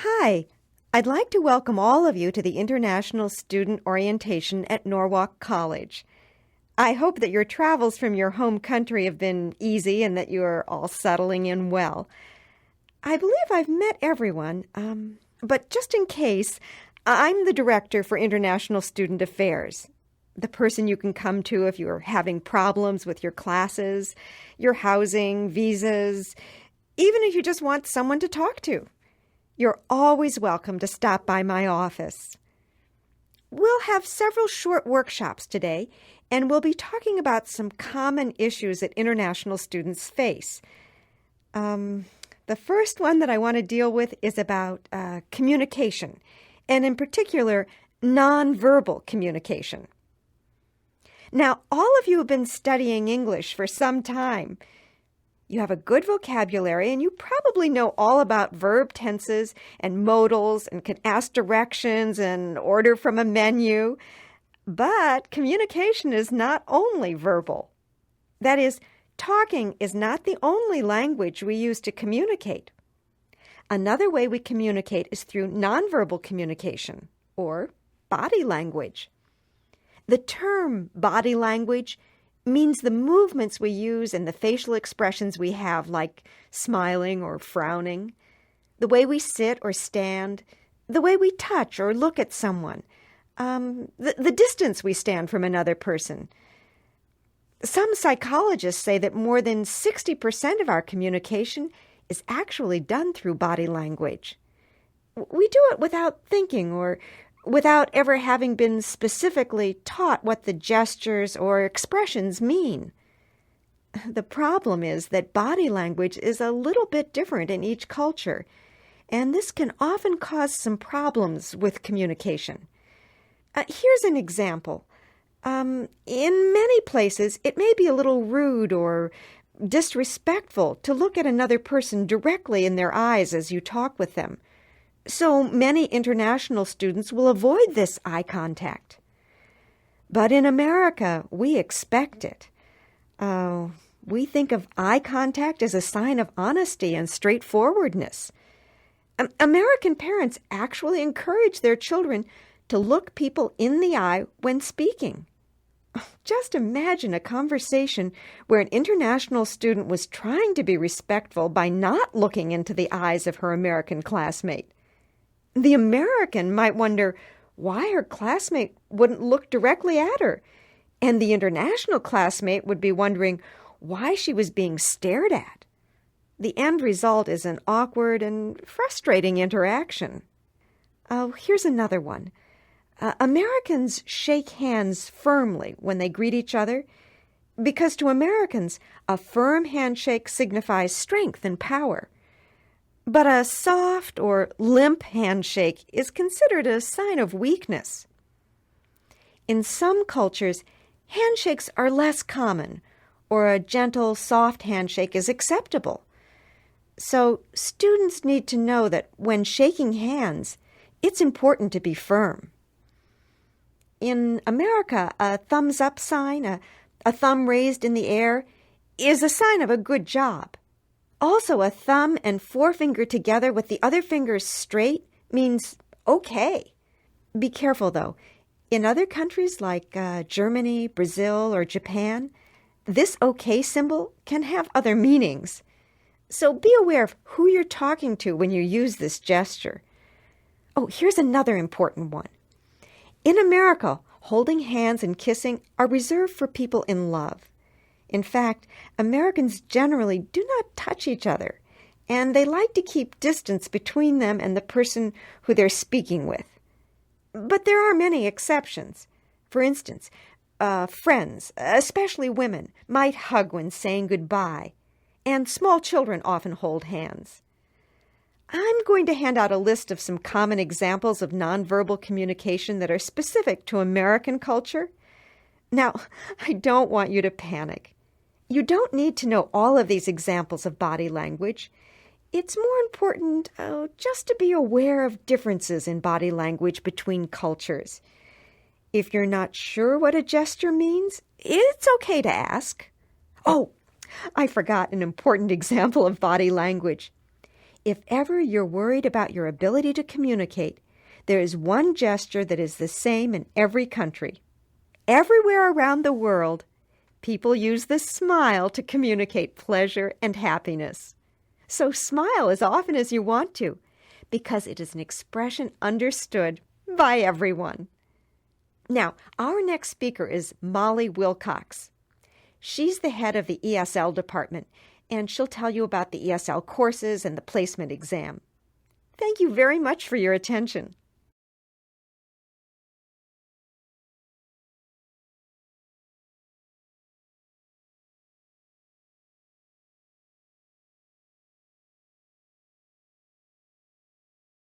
Hi, I'd like to welcome all of you to the International Student Orientation at Norwalk College. I hope that your travels from your home country have been easy and that you are all settling in well. I believe I've met everyone, but just in case, I'm the Director for International Student Affairs, the person you can come to if you're having problems with your classes, your housing, visas, even if you just want someone to talk to. You're always welcome to stop by my office. We'll have several short workshops today, and we'll be talking about some common issues that international students face. The first one that I want to deal with is about communication, and in particular, nonverbal communication. Now, all of you have been studying English for some time. You have a good vocabulary, and you probably know all about verb tenses and modals and can ask directions and order from a menu. But communication is not only verbal. That is, talking is not the only language we use to communicate. Another way we communicate is through nonverbal communication, or body language. The term body language means the movements we use and the facial expressions we have, like smiling or frowning, the way we sit or stand, the way we touch or look at someone, the distance we stand from another person. Some psychologists say that more than 60% of our communication is actually done through body language. We do it without thinking or without ever having been specifically taught what the gestures or expressions mean. The problem is that body language is a little bit different in each culture, and this can often cause some problems with communication. Here's an example. In many places, it may be a little rude or disrespectful to look at another person directly in their eyes as you talk with them. So many international students will avoid this eye contact. But in America, we expect it. We think of eye contact as a sign of honesty and straightforwardness. American parents actually encourage their children to look people in the eye when speaking. Just imagine a conversation where an international student was trying to be respectful by not looking into the eyes of her American classmate. The American might wonder why her classmate wouldn't look directly at her, and the international classmate would be wondering why she was being stared at. The end result is an awkward and frustrating interaction. Oh, here's another one. Americans shake hands firmly when they greet each other because to Americans, a firm handshake signifies strength and power. But a soft or limp handshake is considered a sign of weakness. In some cultures, handshakes are less common, or a gentle, soft handshake is acceptable. So students need to know that when shaking hands, it's important to be firm. In America, a thumbs-up sign, a thumb raised in the air, is a sign of a good job. Also, a thumb and forefinger together with the other fingers straight means okay. Be careful, though. In other countries like Germany, Brazil, or Japan, this okay symbol can have other meanings. So be aware of who you're talking to when you use this gesture. Oh, here's another important one. In America, holding hands and kissing are reserved for people in love. In fact, Americans generally do not touch each other, and they like to keep distance between them and the person who they're speaking with. But there are many exceptions. For instance, friends, especially women, might hug when saying goodbye, and small children often hold hands. I'm going to hand out a list of some common examples of nonverbal communication that are specific to American culture. Now, I don't want you to panic. You don't need to know all of these examples of body language. It's more important just to be aware of differences in body language between cultures. If you're not sure what a gesture means, it's okay to ask. Oh, I forgot an important example of body language. If ever you're worried about your ability to communicate, there is one gesture that is the same in every country. Everywhere around the world, people use the smile to communicate pleasure and happiness. So smile as often as you want to, because it is an expression understood by everyone. Now, our next speaker is Molly Wilcox. She's the head of the ESL department, and she'll tell you about the ESL courses and the placement exam. Thank you very much for your attention.